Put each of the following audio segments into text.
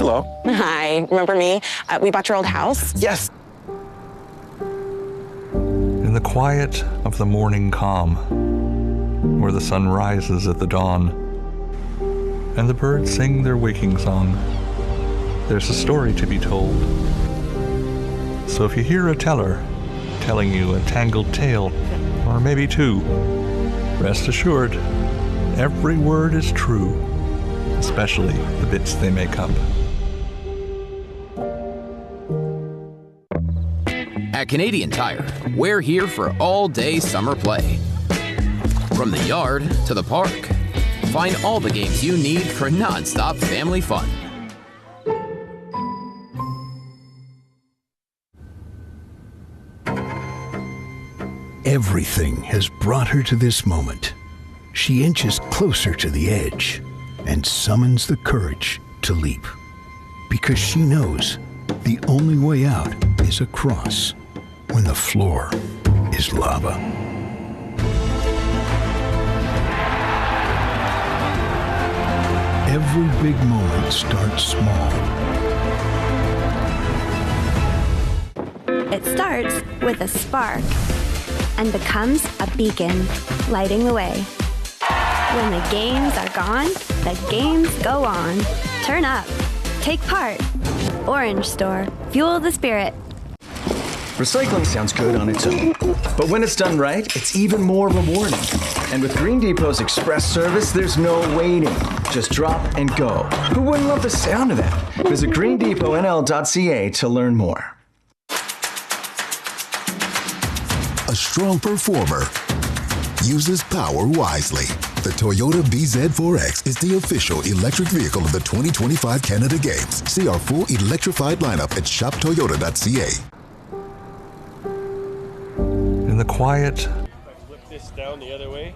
Hello. Hi, remember me? We bought your old house. Yes. In the quiet of the morning calm, where the sun rises at the dawn, and the birds sing their waking song, there's a story to be told. So if you hear a teller telling you a tangled tale, or maybe two, rest assured, every word is true, especially the bits they make up. At Canadian Tire, we're here for all-day summer play. From the yard to the park, find all the games you need for non-stop family fun. Everything has brought her to this moment. She inches closer to the edge and summons the courage to leap. Because she knows the only way out is across when the floor is lava. Every big moment starts small. It starts with a spark and becomes a beacon, lighting the way. When the games are gone, the games go on. Turn up. Take part. Orange Store. Fuel the spirit. Recycling sounds good on its own, but when it's done right, it's even more rewarding. And with Green Depot's express service, there's no waiting. Just drop and go. Who wouldn't love the sound of that? Visit greendepotnl.ca to learn more. A strong performer uses power wisely. The Toyota BZ4X is the official electric vehicle of the 2025 Canada Games. See our full electrified lineup at shoptoyota.ca. In the quiet, Flip this down the other way.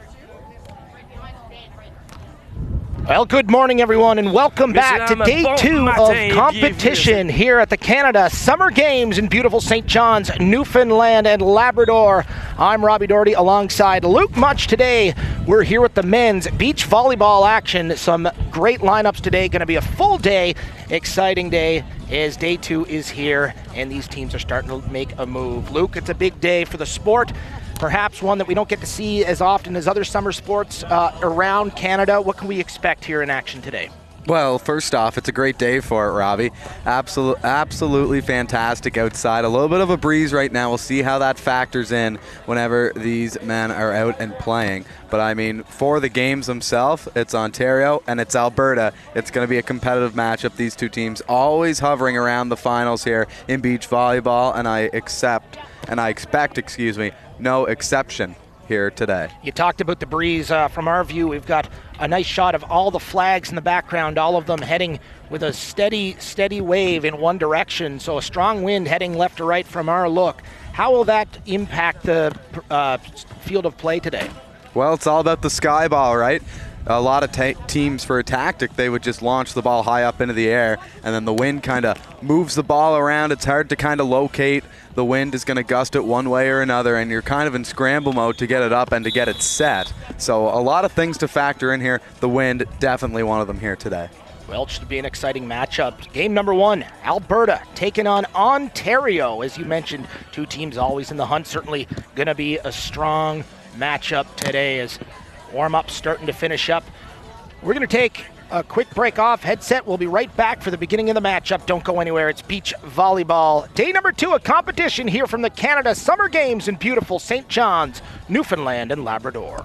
Well, good morning, everyone, and welcome back to day 2 of competition here at the Canada Summer Games in beautiful St. John's, Newfoundland and Labrador. I'm Robbie Doherty alongside Luke Much today. We're here with the men's beach volleyball action. Some great lineups today. Going to be a full day, exciting day as day 2 is here, and these teams are starting to make a move. Luke, it's a big day for the sport. Perhaps one that we don't get to see as often as other summer sports around Canada. What can we expect here in action today? Well, first off, it's a great day for it, Robbie. Absolutely fantastic outside. A little bit of a breeze right now. We'll see how that factors in whenever these men are out and playing. But I mean, for the games themselves, it's Ontario and it's Alberta. It's going to be a competitive matchup. These two teams always hovering around the finals here in beach volleyball, and I expect, no exception here today. You talked about the breeze. From our view, we've got a nice shot of all the flags in the background, all of them heading with a steady wave in one direction, so a strong wind heading left to right from our look. How will that impact the field of play today? Well, it's all about the sky ball, right? A lot of teams, for a tactic, they would just launch the ball high up into the air, and then the wind kind of moves the ball around. It's hard to kind of locate. The wind is going to gust it one way or another, and you're kind of in scramble mode to get it up and to get it set. So a lot of things to factor in here. The wind, definitely one of them here today. Well, it should be an exciting matchup. Game number 1, Alberta taking on Ontario. As you mentioned, two teams always in the hunt. Certainly going to be a strong matchup today as warm-up starting to finish up. We're going to take a quick break off. Headset, we'll be right back for the beginning of the matchup. Don't go anywhere. It's beach volleyball. Day number 2 of competition here from the Canada Summer Games in beautiful St. John's, Newfoundland and Labrador.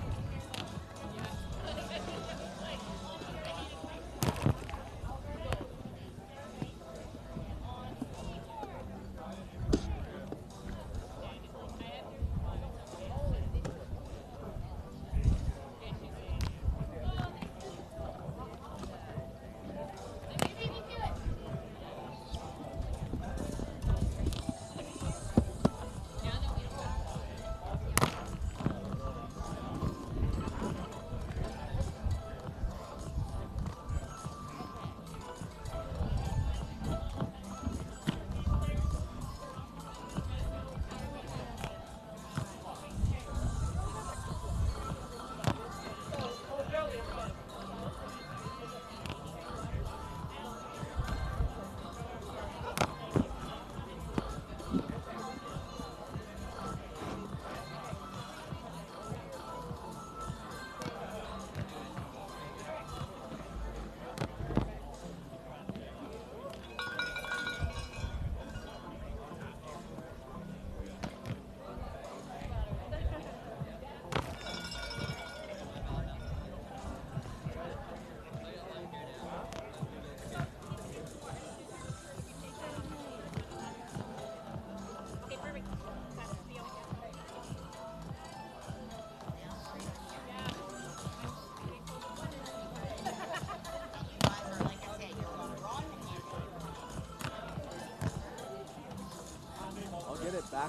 Good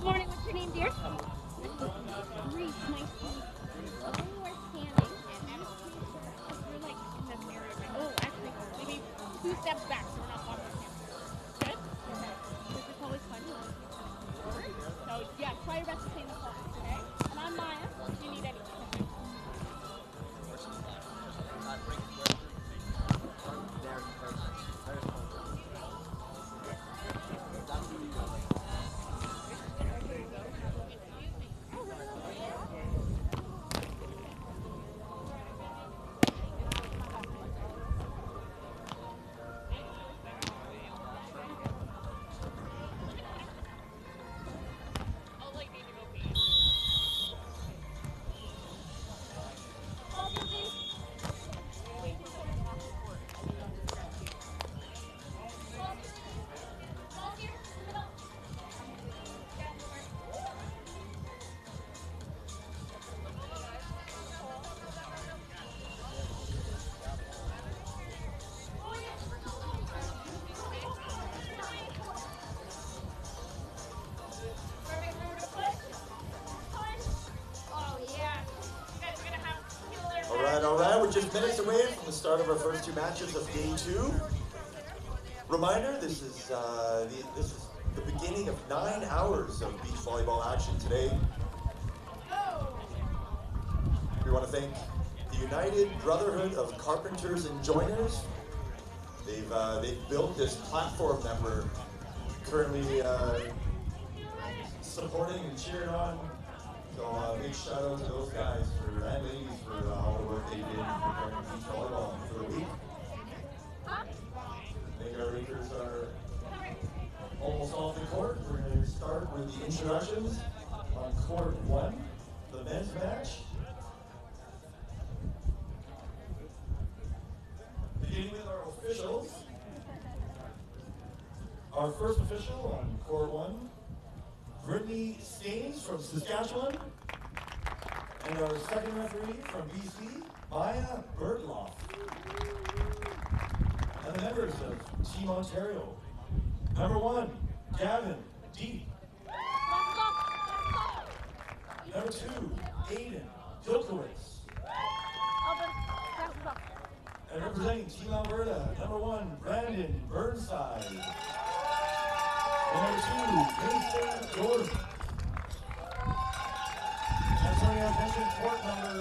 morning, what's your name, dear? Reese, nice to meet you. You are standing, and you're like in this area, right? Oh, actually, maybe 2 steps back, so we're not blocking the camera. Good? Okay. This is always fun. You want to see forward. So, yeah, try your best to stay in the front, okay? And I'm Maya, if you need anything. All right, we're just minutes away from the start of our first 2 matches of Day 2. Reminder, this is the beginning of 9 hours of beach volleyball action today. We want to thank the United Brotherhood of Carpenters and Joiners. They've built this platform that we're currently supporting and cheering on. So big shout out to those guys and ladies for all the work they did preparing beach volleyball for the week. I think our racers are almost off the court. We're going to start with the introductions on court 1, the men's match. Beginning with our officials. Our first official on court 1, Brittany Staines from Saskatchewan, and our second referee from BC, Maya Bertloff. And the members of Team Ontario. Number 1, Gavin D. Number 2, Aiden Dilkowitz. And representing Team Alberta, number 1, Brandon Burnside. And number 2, Mason Jordan. And turning our attention to court number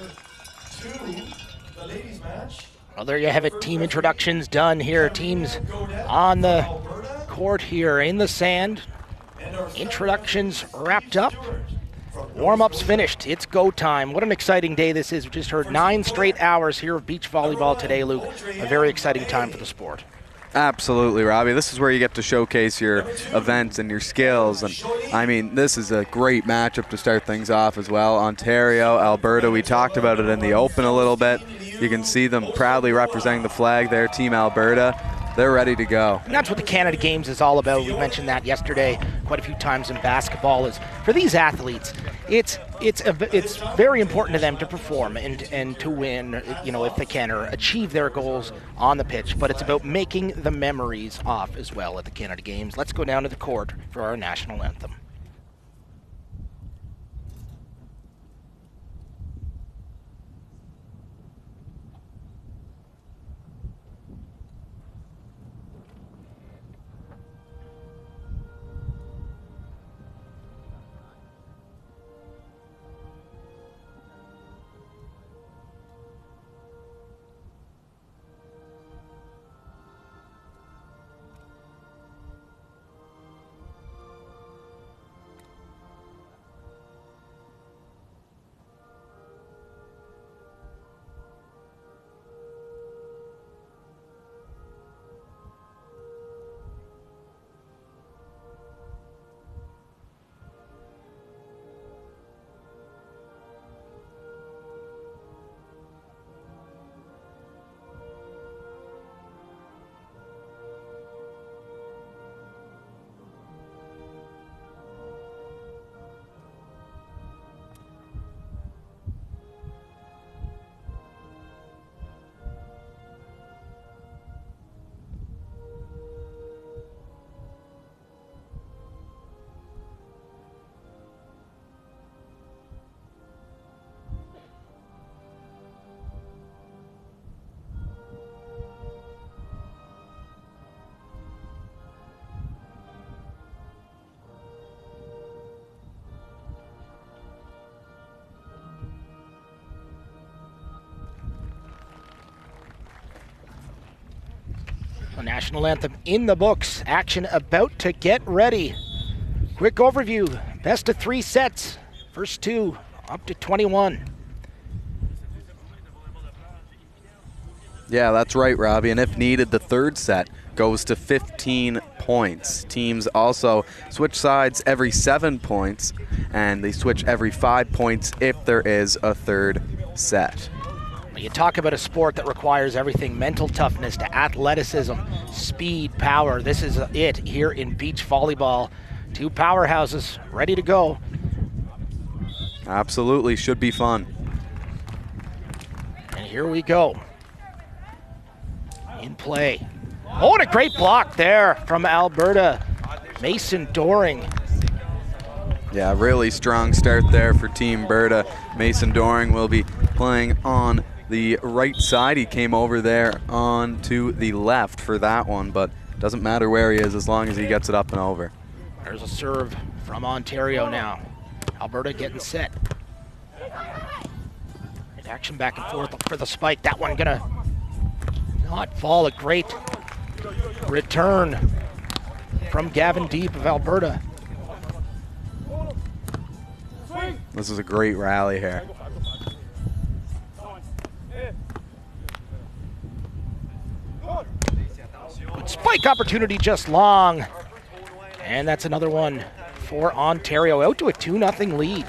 2, the ladies match. Well, there you have it. Team introductions done here. Teams on the court here in the sand. Introductions wrapped up. Warm-ups finished. It's go time. What an exciting day this is. We just heard 9 straight hours here of beach volleyball today, Luke. A very exciting time for the sport. Absolutely, Robbie. This is where you get to showcase your events and your skills. And I mean, this is a great matchup to start things off as well. Ontario, Alberta, we talked about it in the open a little bit. You can see them proudly representing the flag there, Team Alberta. They're ready to go. And that's what the Canada Games is all about. We mentioned that yesterday quite a few times in basketball. Is for these athletes, it's very important to them to perform and to win, you know, if they can, or achieve their goals on the pitch. But it's about making the memories off as well at the Canada Games. Let's go down to the court for our national anthem. A national anthem in the books. Action about to get ready. Quick overview. Best of 3 sets. First 2 up to 21. Yeah, that's right, Robbie. And if needed, the third set goes to 15 points. Teams also switch sides every 7 points, and they switch every 5 points if there is a third set. You talk about a sport that requires everything, mental toughness to athleticism, speed, power. This is it here in beach volleyball. 2 powerhouses ready to go. Absolutely, should be fun. And here we go. In play. Oh, and a great block there from Alberta. Mason Doring. Yeah, really strong start there for Team Berta. Mason Doring will be playing on the right side. He came over there on to the left for that one, but doesn't matter where he is as long as he gets it up and over. There's a serve from Ontario now. Alberta getting set. Action back and forth for the spike. That one gonna not fall. A great return from Gavin Deep of Alberta. This is a great rally here. Good spike opportunity just long. And that's another one for Ontario. Out to a 2-0 lead.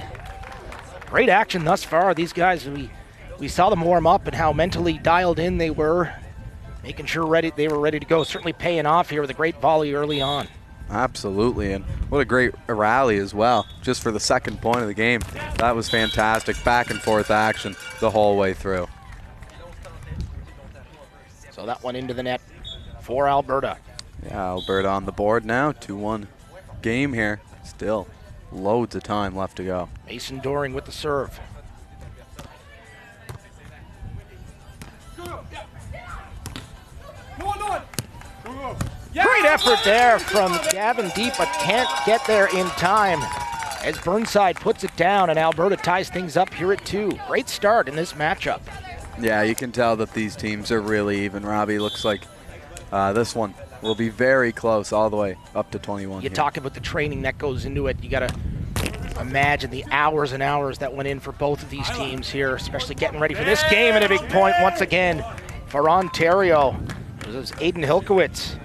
Great action thus far. These guys, we saw them warm up and how mentally dialed in they were, making sure they were ready to go. Certainly paying off here with a great volley early on. Absolutely, and what a great rally as well, just for the second point of the game. That was fantastic, back and forth action the whole way through. So that one into the net for Alberta. Yeah, Alberta on the board now, 2-1 game here. Still loads of time left to go. Mason Doring with the serve. Great effort there from Gavin Deep, but can't get there in time as Burnside puts it down and Alberta ties things up here at 2. Great start in this matchup. Yeah, you can tell that these teams are really even, Robbie. Looks like this one will be very close all the way up to 21. You talk about the training that goes into it. You got to imagine the hours and hours that went in for both of these teams here, especially getting ready for this game. And a big point once again for Ontario. This is Aiden Hilkowitz.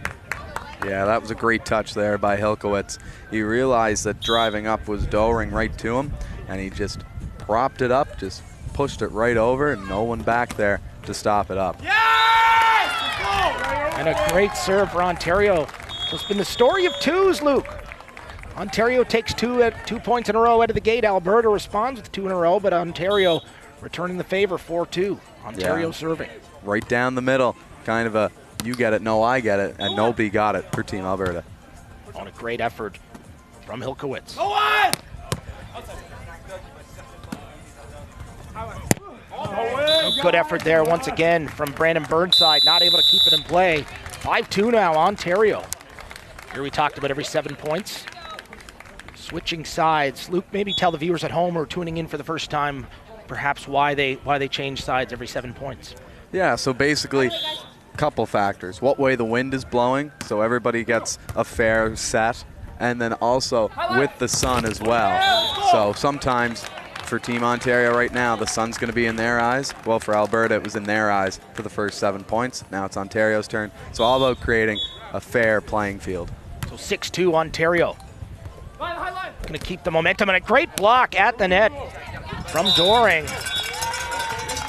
Yeah, that was a great touch there by Hilkowitz. He realized that driving up was Doring right to him, and he just propped it up, just pushed it right over, and no one back there to stop it up. And a great serve for Ontario. It's been the story of 2s, Luke. Ontario takes 2 points in a row out of the gate. Alberta responds with 2 in a row, but Ontario returning the favor, 4-2. Ontario serving. Right down the middle, kind of a you get it, no I get it, and nobody got it for Team Alberta. On a great effort from Hilkowitz. Good effort there once again from Brandon Burnside, not able to keep it in play. 5-2 now, Ontario. Here we talked about every 7 points. Switching sides. Luke, maybe tell the viewers at home who are tuning in for the first time perhaps why they change sides every 7 points. Yeah, so basically couple factors. What way the wind is blowing, so everybody gets a fair set, and then also with the sun as well. So sometimes for Team Ontario right now, the sun's going to be in their eyes. Well, for Alberta, it was in their eyes for the first 7 points. Now it's Ontario's turn. It's all about creating a fair playing field. So 6-2 Ontario. Going to keep the momentum, and a great block at the net from Doring.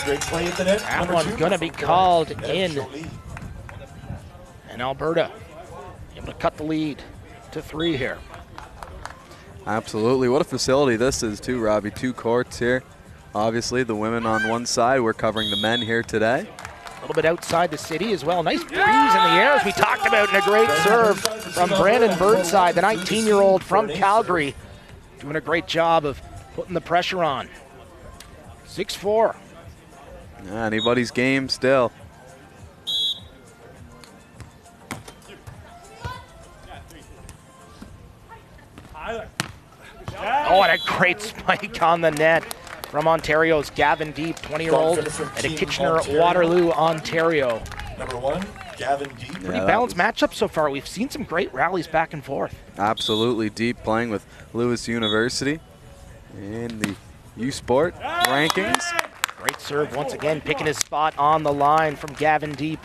Great play at the net. That one's going to be called in. And Alberta able to cut the lead to 3 here. Absolutely. What a facility this is too, Robbie. 2 courts here. Obviously, the women on one side. We're covering the men here today. A little bit outside the city as well. Nice breeze in the air, as we talked about, and a great serve from Brandon Burnside, the 19-year-old from Calgary, doing a great job of putting the pressure on. 6-4. Anybody's game still. Oh, and a great spike on the net from Ontario's Gavin Deep, 20-year-old, at a Kitchener-Waterloo, Ontario. Number 1, Gavin Deep. Pretty balanced matchup so far. We've seen some great rallies back and forth. Absolutely. Deep playing with Lewis University in the U Sport rankings. Great serve once again, picking his spot on the line from Gavin Deep.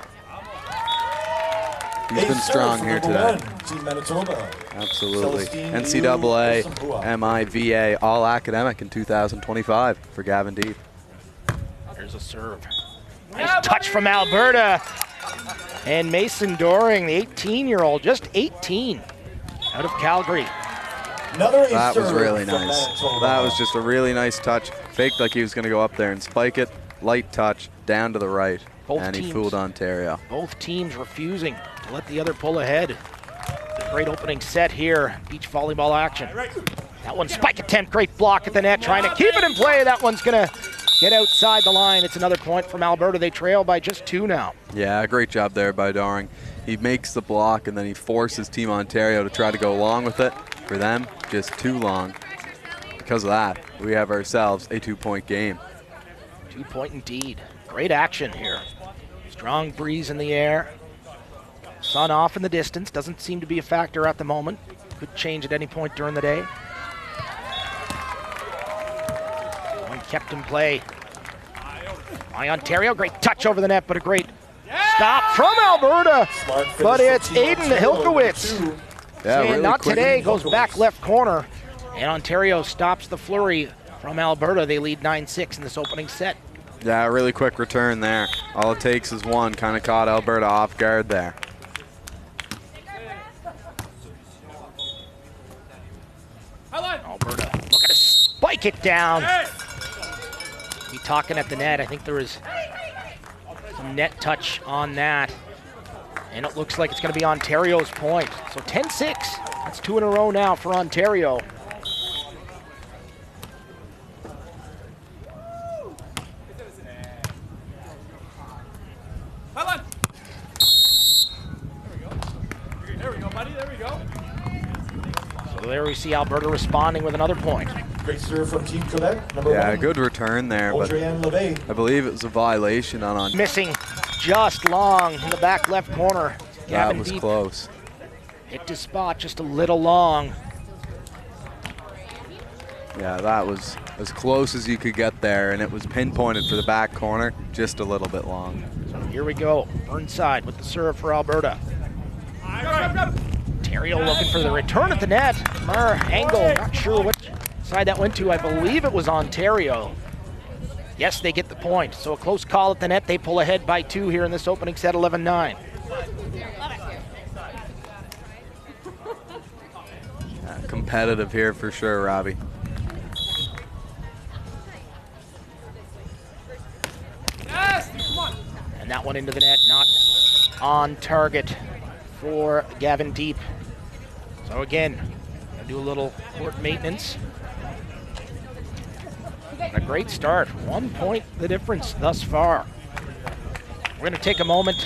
He's been strong here today. Team Manitoba. Absolutely. NCAA, MIVA, all academic in 2025 for Gavin Deep. There's a serve. Nice touch from Alberta. And Mason Doring, the 18-year-old, just 18, out of Calgary. That was really nice. That was just a really nice touch. Faked like he was going to go up there and spike it. Light touch, down to the right. And he fooled Ontario. Both teams refusing to let the other pull ahead. A great opening set here, beach volleyball action. That one spike attempt, great block at the net, trying to keep it in play. That one's going to get outside the line. It's another point from Alberta. They trail by just 2 now. Yeah, great job there by Doring. He makes the block and then he forces Team Ontario to try to go along with it. For them, just too long. Because of that, we have ourselves a 2-point game. 2-point indeed. Great action here. Strong breeze in the air. Sun off in the distance. Doesn't seem to be a factor at the moment. Could change at any point during the day. One kept in play by Ontario. Great touch over the net, but a great stop from Alberta. But it's Aiden Hilkowitz. Yeah, really not quick. today, goes back left corner. And Ontario stops the flurry from Alberta. They lead 9-6 in this opening set. Yeah, really quick return there. All it takes is one. Kind of caught Alberta off guard there. Alberta looking to spike it down. Be talking at the net. I think there was some net touch on that. And it looks like it's going to be Ontario's point. So 10-6. That's 2 in a row now for Ontario. There we go, buddy. There we go. So there we see Alberta responding with another point. Great serve from Team Quebec, number 1. Yeah, good return there, but I believe it was a violation on Missing just long in the back left corner. That was close. Hit his spot just a little long. Yeah, that was as close as you could get there, and it was pinpointed for the back corner, just a little bit long. So here we go. Burnside with the serve for Alberta. Ontario looking for the return at the net. Mar angle, not sure which side that went to. I believe it was Ontario. Yes, they get the point. So a close call at the net. They pull ahead by 2 here in this opening set, 11-9. Competitive here for sure, Robbie. And that one into the net, not on target for Gavin Deep. So again, gonna do a little court maintenance. A great start. 1 point the difference thus far. We're going to take a moment,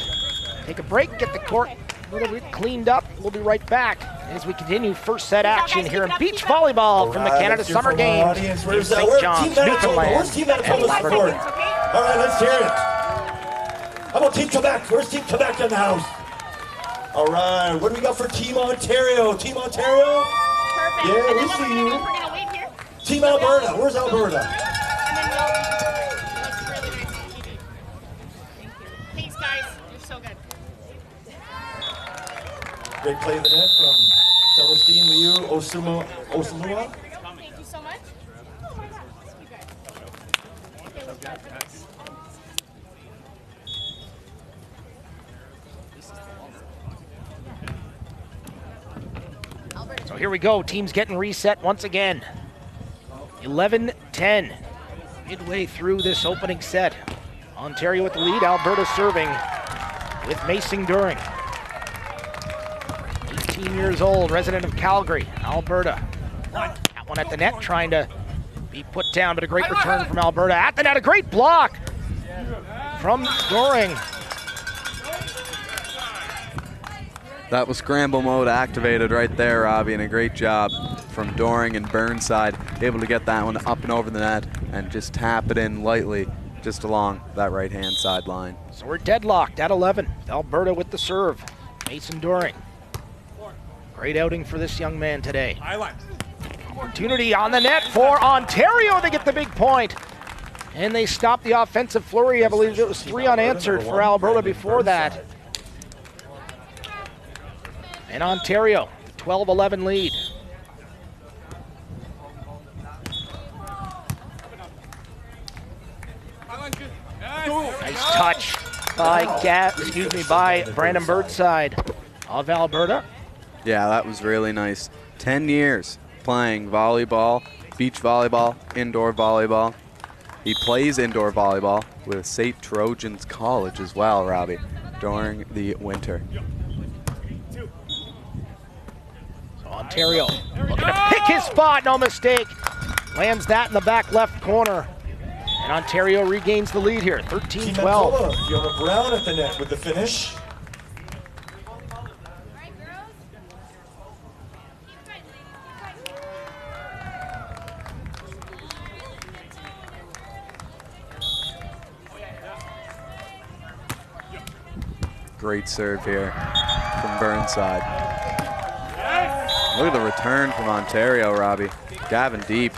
take a break, get the court a little bit cleaned up. We'll be right back as we continue first set action here in beach volleyball from the Canada Summer Games in St. John's, Newfoundland and Labrador. All right, let's hear it. How about Team Quebec? Where's Team Quebec in the house? All right, what do we got for Team Ontario? Team Ontario? Perfect. Yeah, And we then what see we're you. gonna do is we're gonna wait here. Team Alberta, where's Alberta? And then that's really nice on TV. Thank you. Thanks, guys. You're so good. Great play of the net from Celestine Liu Osalua. Thank you so much. Oh my God. Okay, let's go. So here we go, teams getting reset once again. 11-10, midway through this opening set. Ontario with the lead, Alberta serving with Mason Doring. 18 years old, resident of Calgary, Alberta. That one at the net, trying to be put down, but a great return from Alberta. At the net, a great block from Doring. That was scramble mode activated right there, Robbie, and a great job from Doring and Burnside, able to get that one up and over the net and just tap it in lightly just along that right-hand sideline. So we're deadlocked at 11. Alberta with the serve. Mason Doring. Great outing for this young man today. Opportunity on the net for Ontario. They get the big point. And they stop the offensive flurry. I believe it was 3 unanswered for Alberta before that. And Ontario, 12-11 lead. Nice touch by Brandon Burnside of Alberta. Yeah, that was really nice. 10 years playing volleyball, beach volleyball, indoor volleyball. He plays indoor volleyball with St. Trojans College as well, Robbie, during the winter. So Ontario looking to pick his spot, no mistake. Lands that in the back left corner. And Ontario regains the lead here, 13-12. Fiona Brown at the net with the finish. Great serve here from Burnside. Look at the return from Ontario, Robbie. Gavin Deep,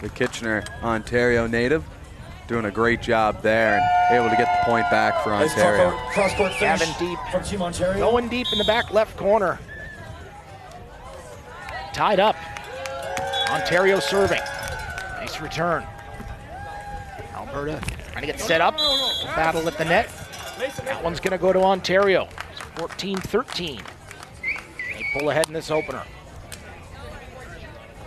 the Kitchener, Ontario native, doing a great job there and able to get the point back for Ontario. Cross-court finish Gavin Deep from Team Ontario. Going deep in the back left corner. Tied up. Ontario serving. Nice return. Alberta trying to get set up. Battle at the net. That one's going to go to Ontario. It's 14-13. They pull ahead in this opener.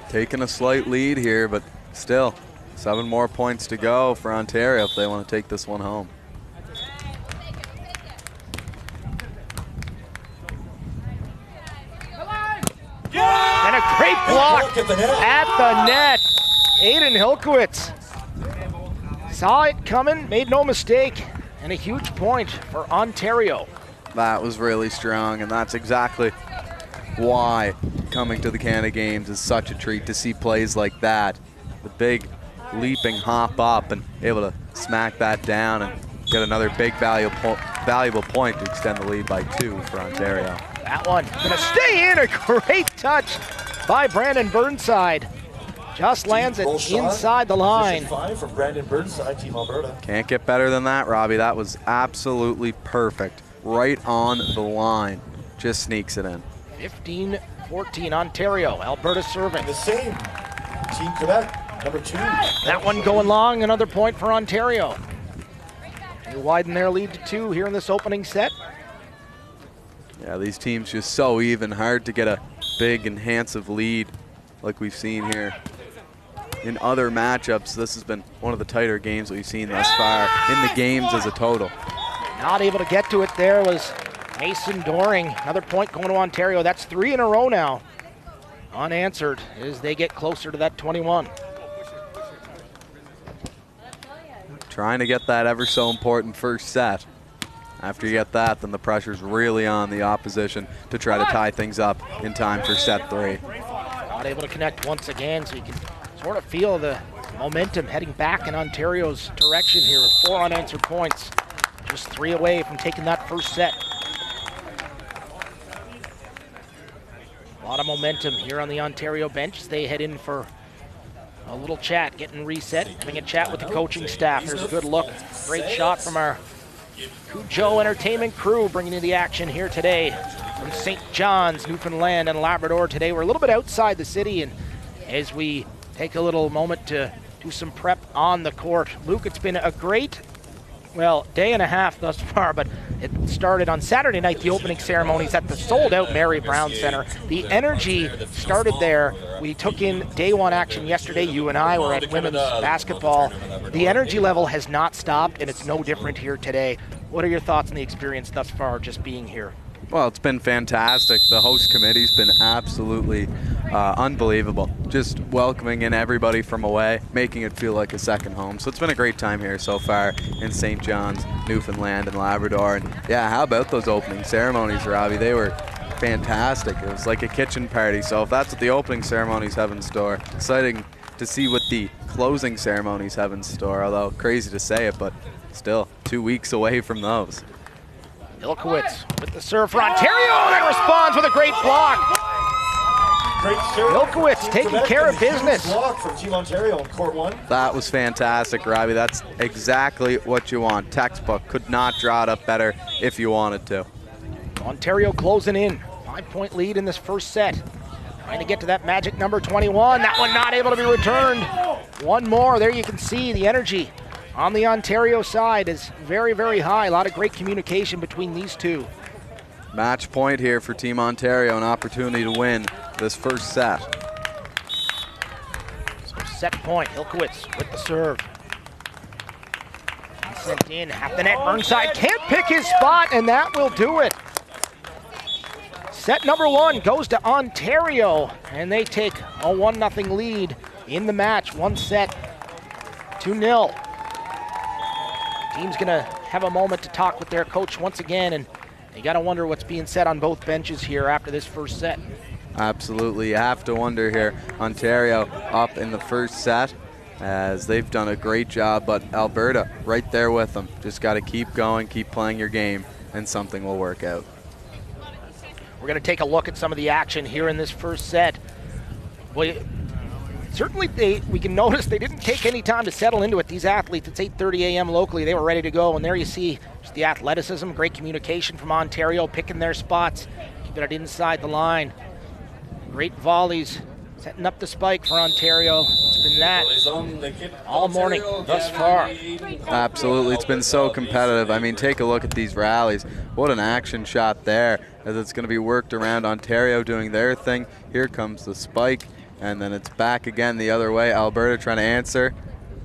Taking a slight lead here, but still 7 more points to go for Ontario if they want to take this one home. And a great block at the net. Aiden Hilkowitz saw it coming, made no mistake, and a huge point for Ontario. That was really strong, and that's exactly why coming to the Canada Games is such a treat to see plays like that. The big leaping hop up and able to smack that down and get another big valuable point to extend the lead by 2 for Ontario. That one gonna stay in, a great touch by Brandon Burnside. Just lands it inside the line. 5 from Brandon Burnside, Team Alberta. Can't get better than that, Robbie. That was absolutely perfect. Right on the line. Just sneaks it in. 15-14 Ontario. Alberta serving. The same. Team Quebec, number 2. That one going long, another point for Ontario. They widen their lead to 2 here in this opening set. Yeah, these teams just so even. Hard to get a big, enhanced lead like we've seen here. In other matchups, this has been one of the tighter games that we've seen thus far in the games as a total. Not able to get to it there was Mason Doring. Another point going to Ontario. That's 3 in a row now. Unanswered as they get closer to that 21. Trying to get that ever so important first set. After you get that, then the pressure's really on the opposition to try to tie things up in time for set 3. Not able to connect once again, so you can sort of feel the momentum heading back in Ontario's direction here with 4 unanswered points. Just 3 away from taking that first set. A lot of momentum here on the Ontario bench. They head in for a little chat, getting reset, having a chat with the coaching staff. There's a good look. Great shot from our Cujo Entertainment crew bringing you the action here today from St. John's, Newfoundland and Labrador. Today we're a little bit outside the city, and as we take a little moment to do some prep on the court. Luke, it's been a great, day and a half thus far, but it started on Saturday night, the opening ceremonies at the sold-out Mary Brown Center. The energy started there. We took in day 1 action yesterday. You and I were at women's basketball. The energy level has not stopped, and it's no different here today. What are your thoughts on the experience thus far, just being here? Well, it's been fantastic. The host committee's been absolutely unbelievable. Just welcoming in everybody from away, making it feel like a second home. So it's been a great time here so far in St. John's, Newfoundland and Labrador. And yeah, how about those opening ceremonies, Robbie? They were fantastic. It was like a kitchen party. So if that's what the opening ceremonies have in store, exciting to see what the closing ceremonies have in store, although crazy to say it, but still 2 weeks away from those. Ilkowitz with the serve for Ontario, that responds with a great block. Great serve. Ilkowitz taking care of business. Block from Team Ontario on court 1. That was fantastic, Robbie. That's exactly what you want. Textbook. Could not draw it up better if you wanted to. Ontario closing in. 5-point lead in this first set. Trying to get to that magic number 21. That one not able to be returned. One more. There you can see the energy on the Ontario side is very, very high. A lot of great communication between these two. Match point here for Team Ontario, an opportunity to win this first set. So set point, Ilkowitz with the serve. Sent in, half the net, Burnside can't pick his spot, and that will do it. Set number 1 goes to Ontario, and they take a 1-0 lead in the match. 1 set, 2-0. Team's gonna have a moment to talk with their coach once again, and you gotta wonder what's being said on both benches here after this first set. Absolutely, you have to wonder here. Ontario up in the first set, as they've done a great job, but Alberta right there with them. Just gotta keep going, keep playing your game, and something will work out. We're going to take a look at some of the action here in this first set. Well, certainly we can notice they didn't take any time to settle into it. These athletes, it's 8:30 a.m. locally, they were ready to go, and there you see just the athleticism, great communication from Ontario, picking their spots, keeping it inside the line. Great volleys, setting up the spike for Ontario. It's been that all morning thus far. Absolutely, it's been so competitive. I mean, take a look at these rallies. What an action shot there, as it's going to be worked around Ontario doing their thing. Here comes the spike, and then it's back again the other way. Alberta trying to answer,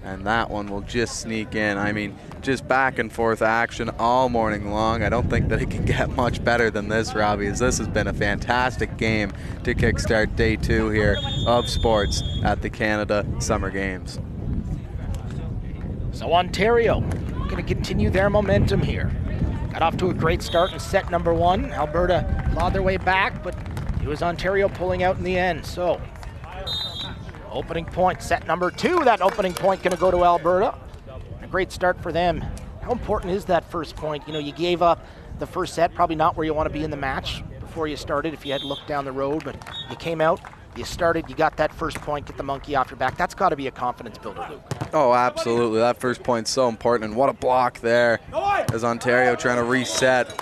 and that one will just sneak in. I mean, just back and forth action all morning long. I don't think that it can get much better than this, Robbie, as this has been a fantastic game to kickstart day 2 here of sports at the Canada Summer Games. So Ontario going to continue their momentum here. Got off to a great start in set number 1. Alberta clawed their way back, but it was Ontario pulling out in the end. So opening point, set number 2. That opening point going to go to Alberta. A great start for them. How important is that first point? You know, you gave up the first set, probably not where you want to be in the match before you started if you had looked down the road, but you came out, you started, you got that first point, get the monkey off your back. That's got to be a confidence builder, Luke. Oh, absolutely. That first point's so important, and what a block there as Ontario trying to reset.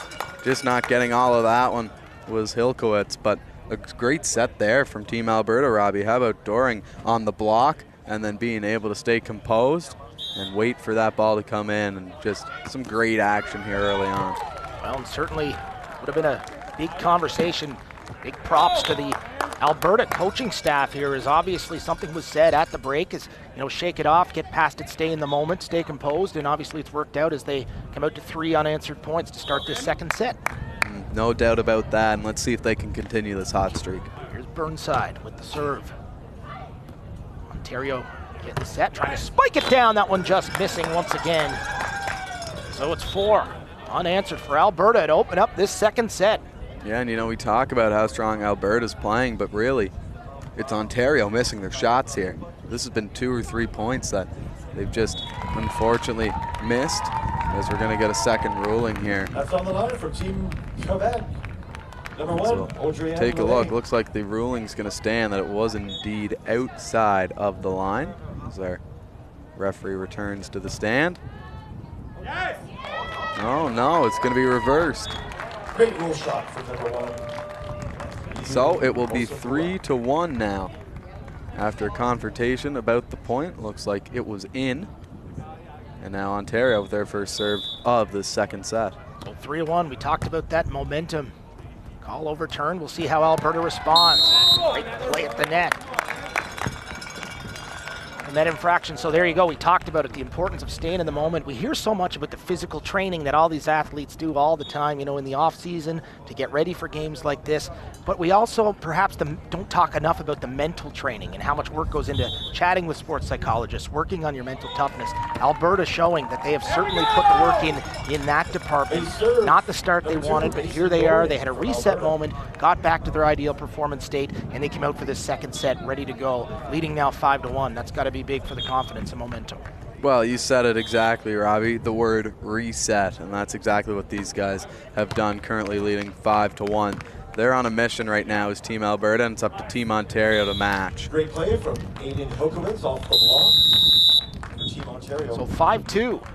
Just not getting all of that one was Hilkowitz, but a great set there from Team Alberta, Robbie. How about Doring on the block and then being able to stay composed and wait for that ball to come in, and just some great action here early on. Well, and certainly would have been a big conversation. Big props to the Alberta coaching staff here, as obviously something was said at the break, is, you know, shake it off, get past it, stay in the moment, stay composed, and obviously it's worked out as they come out to 3 unanswered points to start this second set. No doubt about that, and let's see if they can continue this hot streak. Here's Burnside with the serve. Ontario getting set, trying to spike it down. That one just missing once again. So it's 4 unanswered for Alberta to open up this second set. Yeah, and you know, we talk about how strong Alberta's playing, but really, it's Ontario missing their shots here. This has been 2 or 3 points that they've just unfortunately missed, as we're going to get a second ruling here. That's on the line from Team Quebec. Number 1, So Audrey take a look. Looks like the ruling's going to stand that it was indeed outside of the line, as our referee returns to the stand. Oh no, it's going to be reversed. Great rule shot for number 1. So it will be 3-1 now. After a confrontation about the point, looks like it was in. And now Ontario with their first serve of the second set. So 3-1, we talked about that momentum. Call overturned, we'll see how Alberta responds. Great play at the net. And that infraction. So there you go. We talked about it, the importance of staying in the moment. We hear so much about the physical training that all these athletes do all the time, in the off season to get ready for games like this. But we also perhaps don't talk enough about the mental training and how much work goes into chatting with sports psychologists, working on your mental toughness. Alberta showing that they have certainly put the work in that department. Not the start they wanted, but here they are. They had a reset moment, got back to their ideal performance state, and they came out for this second set ready to go, leading now 5-1. That's got to be big for the confidence and momentum. Well, you said it exactly, Robbie, the word reset, and that's exactly what these guys have done, currently leading 5-1. They're on a mission right now as Team Alberta, and it's up to Team Ontario to match. Great play from Aiden Hokowitz off the block for Team Ontario. So 5-2.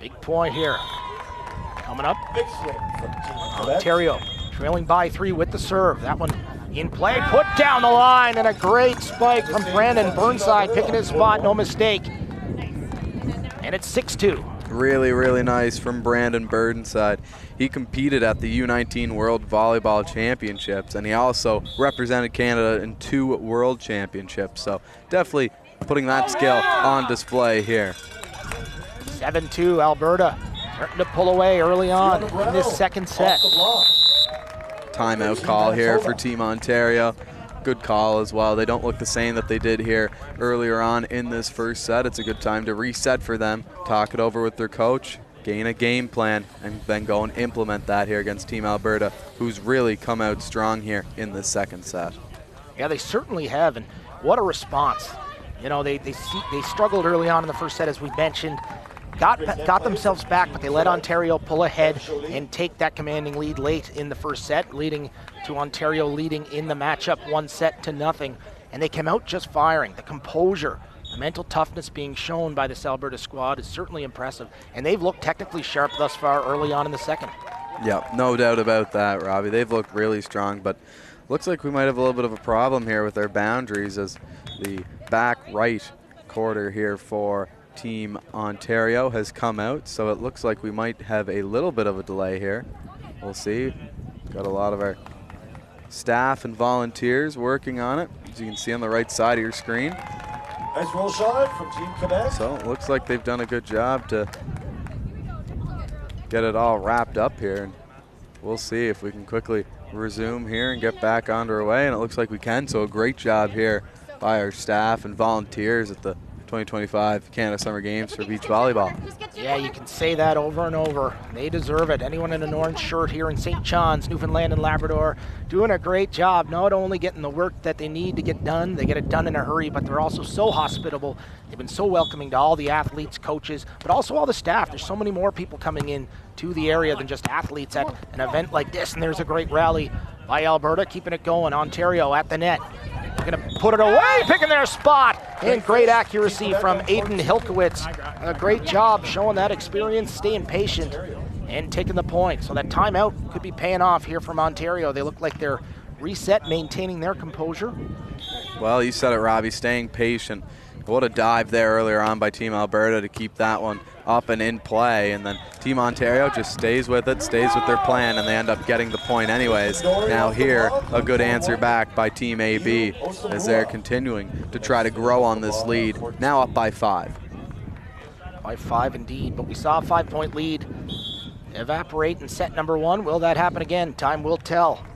Big point here. Coming up. Big swing from Team Quebec. Ontario trailing by 3 with the serve. That one in play, put down the line, and a great spike from Brandon Burnside, picking his spot, no mistake. And it's 6-2. Really, really nice from Brandon Burnside. He competed at the U19 World Volleyball Championships, and he also represented Canada in 2 World Championships. So definitely putting that skill on display here. 7-2, Alberta starting to pull away early on in this second set. Timeout call here for Team Ontario. Good call as well. They don't look the same that they did here earlier on in this first set. It's a good time to reset for them, talk it over with their coach, gain a game plan, and then go and implement that here against Team Alberta, who's really come out strong here in the second set. Yeah, they certainly have, and what a response. They struggled early on in the first set, as we mentioned. Got themselves back, but they let Ontario pull ahead and take that commanding lead late in the first set, leading to Ontario leading in the matchup 1-0. And they came out just firing. The composure, the mental toughness being shown by this Alberta squad is certainly impressive. And they've looked technically sharp thus far early on in the second. Yeah, no doubt about that, Robbie. They've looked really strong, but looks like we might have a little bit of a problem here with their boundaries, as the back right quarter here for Team Ontario has come out, so it looks like we might have a little bit of a delay here. We'll see. Got a lot of our staff and volunteers working on it, as you can see on the right side of your screen. Nice roll shot from Team Quebec. So it looks like they've done a good job to get it all wrapped up here, and we'll see if we can quickly resume here and get back on our way, and it looks like we can. So a great job here by our staff and volunteers at the 2025 Canada Summer Games for beach volleyball. Yeah, you can say that over and over. They deserve it. Anyone in an orange shirt here in St. John's, Newfoundland and Labrador, doing a great job, not only getting the work that they need to get done, they get it done in a hurry, but they're also so hospitable. They've been so welcoming to all the athletes, coaches, but also all the staff. There's so many more people coming in to the area than just athletes at an event like this, and there's a great rally by Alberta, keeping it going. Ontario at the net. Going to put it away, picking their spot, and great accuracy from Aiden Hilkowitz. A great job showing that experience, staying patient, and taking the point. So that timeout could be paying off here from Ontario. They look like they're reset, maintaining their composure. Well, you said it, Robbie, staying patient. What a dive there earlier on by Team Alberta to keep that one up and in play, and then Team Ontario just stays with it, stays with their plan, and they end up getting the point anyways. Now here, a good answer back by Team AB as they're continuing to try to grow on this lead, now up by 5. By 5 indeed, but we saw a 5-point lead evaporate in set number 1. Will that happen again? Time will tell.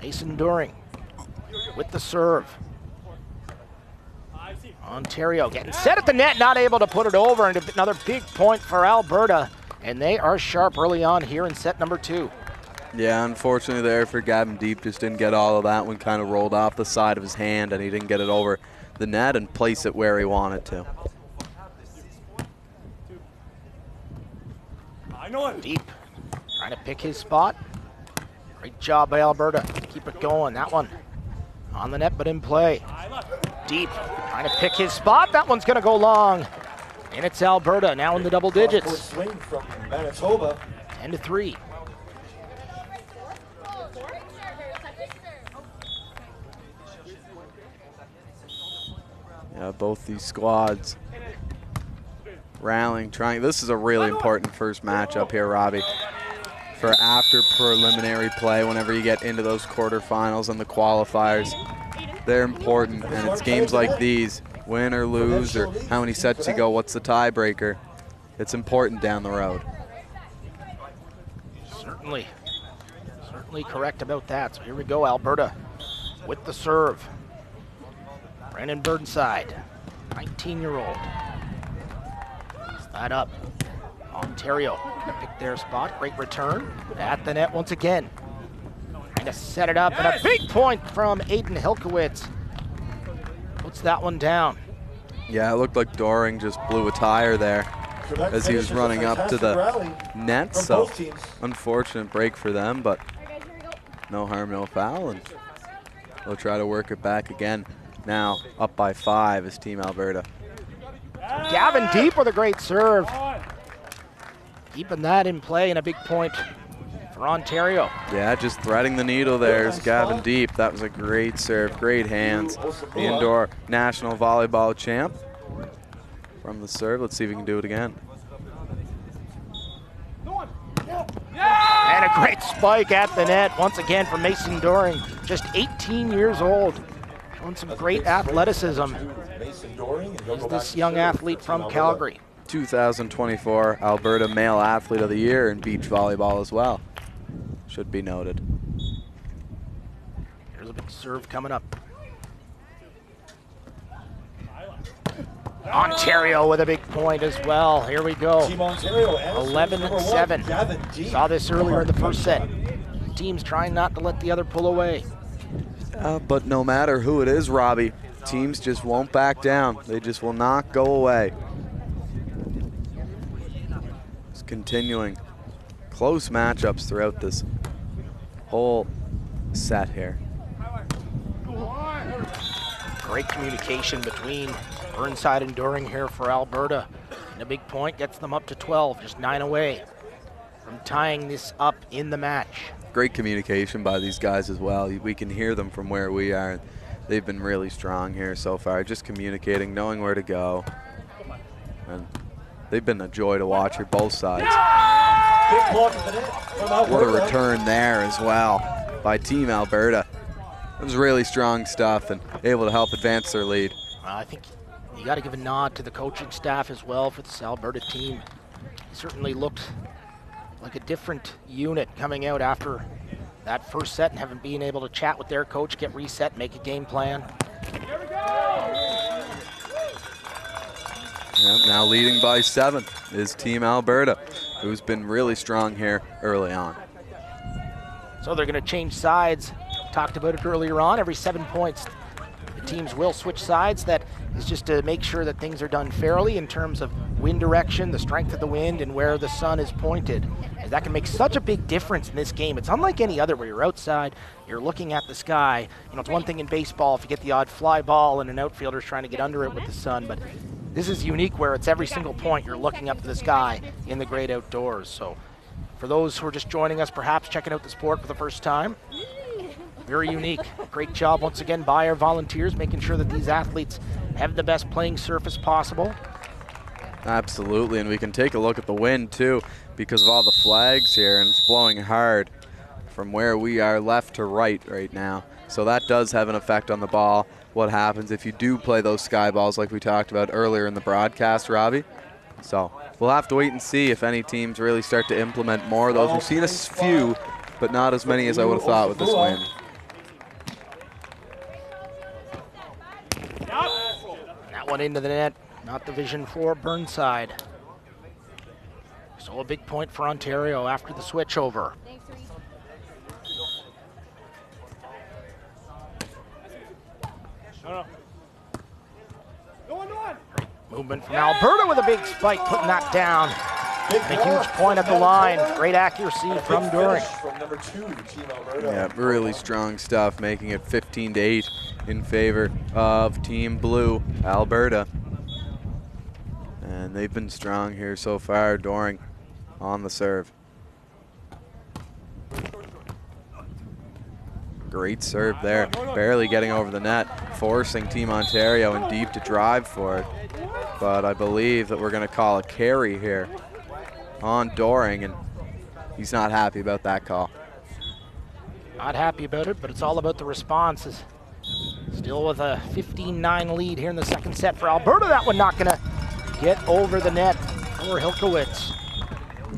Mason During with the serve. Ontario getting set at the net, not able to put it over, and another big point for Alberta, and they are sharp early on here in set number 2. Yeah, unfortunately there for Gavin Deep, just didn't get all of that one, kind of rolled off the side of his hand, and he didn't get it over the net and place it where he wanted to. Deep trying to pick his spot. Great job by Alberta to keep it going. That one on the net but in play. Deep trying to pick his spot. That one's going to go long. And it's Alberta now in the double digits. Swing from Manitoba. 10-3. Yeah, both these squads rallying, trying. This is a really important first matchup here, Robbie. for after preliminary play whenever you get into those quarterfinals and the qualifiers. They're important, and it's games like these, win or lose, or how many sets you go, what's the tiebreaker. It's important down the road. Certainly correct about that. So here we go, Alberta with the serve. Brandon Burnside, 19-year-old. That up. Ontario gonna pick their spot. Great return at the net once again. Trying to set it up, and a big point from Aiden Hilkowitz. Puts that one down. Yeah, it looked like Doring just blew a tire there as he was running up to the net. So unfortunate break for them, but no harm, no foul, and they'll try to work it back again. Now up by 5 is Team Alberta. Gavin Deep with a great serve. Keeping that in play, and a big point for Ontario. Yeah, just threading the needle there is Gavin Deep. That was a great serve, great hands. The indoor national volleyball champ from the serve. Let's see if we can do it again. And a great spike at the net once again for Mason Doring, just 18 years old. Showing some great athleticism. Is this young athlete from Calgary. 2024 Alberta Male Athlete of the Year in beach volleyball as well. Should be noted. Here's a big serve coming up. Ontario with a big point as well. Here we go. 11-7. Saw this earlier in the first set. Teams trying not to let the other pull away. But no matter who it is, Robbie, teams just won't back down. They just will not go away. It's continuing close matchups throughout this whole set here. Great communication between Burnside and Doring here for Alberta. And a big point gets them up to 12, just 9 away from tying this up in the match. Great communication by these guys as well. We can hear them from where we are. They've been really strong here so far, just communicating, knowing where to go. And they've been a joy to watch here, both sides. What a return there as well by Team Alberta. It was really strong stuff and able to help advance their lead. I think you got to give a nod to the coaching staff as well for this Alberta team. It certainly looked like a different unit coming out after that first set and having been able to chat with their coach, get reset, make a game plan. Now leading by 7 is Team Alberta, who's been really strong here early on. So they're going to change sides. Talked about it earlier on. Every 7 points, the teams will switch sides. That is just to make sure that things are done fairly in terms of wind direction, the strength of the wind, and where the sun is pointed. And that can make such a big difference in this game. It's unlike any other where you're outside, you're looking at the sky. You know, it's one thing in baseball if you get the odd fly ball and an outfielder's trying to get under it with the sun, but this is unique where it's every single point you're looking up to the sky in the great outdoors. So for those who are just joining us, perhaps checking out the sport for the first time, very unique. Great job once again by our volunteers, making sure that these athletes have the best playing surface possible. Absolutely, and we can take a look at the wind too because of all the flags here, and it's blowing hard from where we are left to right now. So that does have an effect on the ball. What happens if you do play those sky balls like we talked about earlier in the broadcast, Robbie? So we'll have to wait and see if any teams really start to implement more of those. We've seen a few, but not as many as I would have thought with this wind. That one into the net, not the vision for Burnside. So a big point for Ontario after the switch over. Movement from Alberta with a big spike, putting that down. A huge point at the line. Great accuracy from Doring. Yeah, really strong stuff, making it 15-8 in favor of Team Blue, Alberta. And they've been strong here so far. Doring on the serve. Great serve there, barely getting over the net, forcing Team Ontario and Deep to drive for it. But I believe that we're going to call a carry here on Doring, and he's not happy about that call. Not happy about it, but it's all about the responses. Still with a 15-9 lead here in the second set for Alberta. That one not gonna get over the net for Hilkowitz.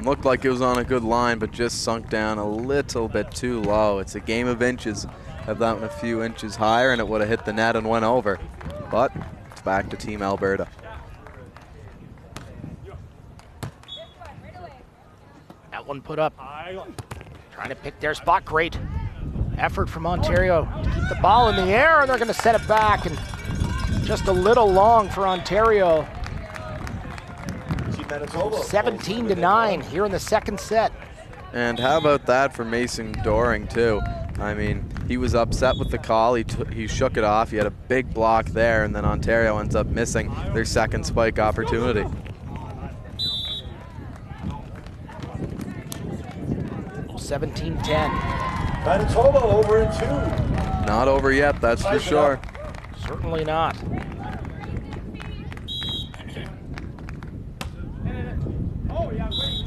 Looked like it was on a good line, but just sunk down a little bit too low. It's a game of inches. Have that one a few inches higher and it would have hit the net and went over. But it's back to Team Alberta. That one put up. Trying to pick their spot. Great effort from Ontario to keep the ball in the air, and they're going to set it back, and just a little long for Ontario. 17-9 here in the second set. And how about that for Mason Doring too? I mean, he was upset with the call. He shook it off. He had a big block there, and then Ontario ends up missing their second spike opportunity. 17-10. Manitoba over in 2. Not over yet, that's for sure. Certainly not.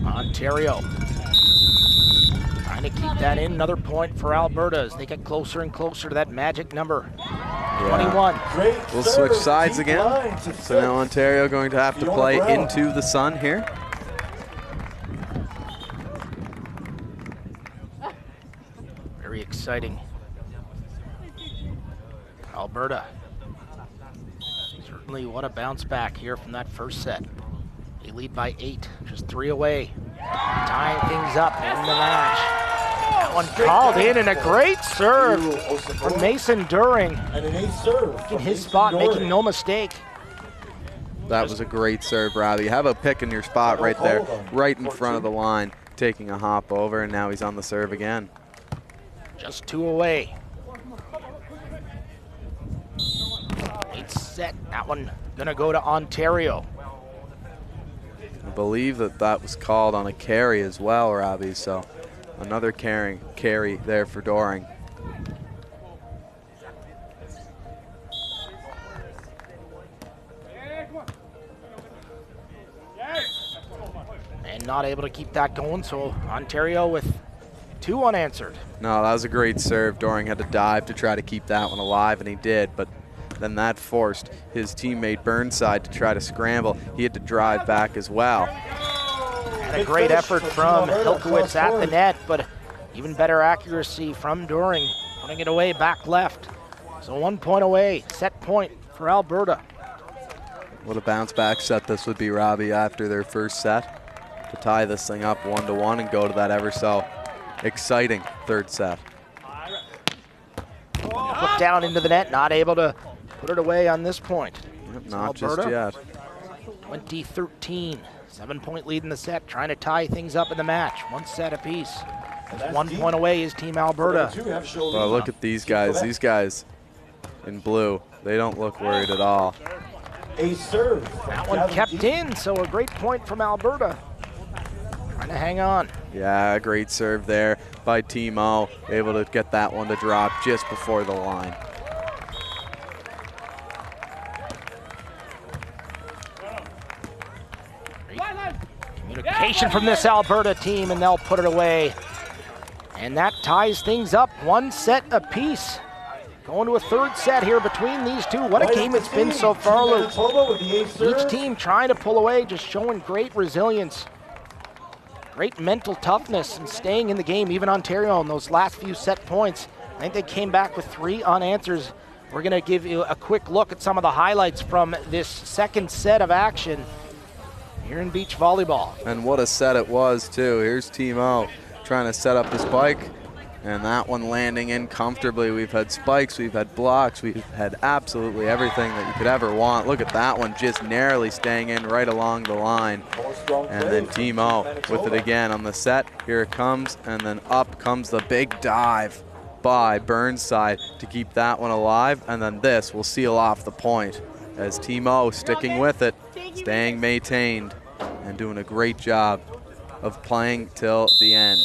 Ontario trying to keep that in. Another point for Alberta as they get closer and closer to that magic number. 21. We'll switch sides again. So now Ontario going to have to play into the sun here. Very exciting. Alberta. Certainly what a bounce back here from that first set. They lead by 8, just 3 away. Tying things up in the match. That one called in, and a great serve from Mason Doring. In his spot, making no mistake. That was a great serve, Robbie. Have a pick in your spot right there, right in front of the line, taking a hop over, and now he's on the serve again. Just 2 away. 8th set, that one gonna go to Ontario. I believe that was called on a carry as well, Robbie, so another carry there for Doring. And not able to keep that going, so Ontario with 2 unanswered. No, that was a great serve. Doring had to dive to try to keep that one alive, and he did, but then that forced his teammate Burnside to try to scramble. He had to drive back as well. And a great effort from Hilkowitz at the net, but even better accuracy from Doring, putting it away back left. So 1 point away, set point for Alberta. What a bounce back set this would be, Robbie, after their first set, to tie this thing up 1-1 and go to that ever so exciting third set. Put down into the net, not able to put it away on this point. Yep, not just yet. 20-13, 7-point lead in the set, trying to tie things up in the match. 1 set apiece. Just 1 point away is Team Alberta. Well, look at these guys. These guys in blue, they don't look worried at all. A serve. That one kept in, so a great point from Alberta. Trying to hang on. Yeah, great serve there by Team O. Able to get that one to drop just before the line. Communication from this Alberta team, and they'll put it away. And that ties things up 1 set apiece. Going to a third set here between these two. What a game it's been so far, Luke. Each team trying to pull away, just showing great resilience. Great mental toughness and staying in the game. Even Ontario in those last few set points. I think they came back with 3 unanswers. We're going to give you a quick look at some of the highlights from this second set of action here in beach volleyball. And what a set it was, too. Here's Team O trying to set up the spike, and that one landing in comfortably. We've had spikes, we've had blocks, we've had absolutely everything that you could ever want. Look at that one just narrowly staying in right along the line. And then Team O with it again on the set. Here it comes, and then up comes the big dive by Burnside to keep that one alive. And then this will seal off the point as Team O sticking with it, staying maintained, and doing a great job of playing till the end.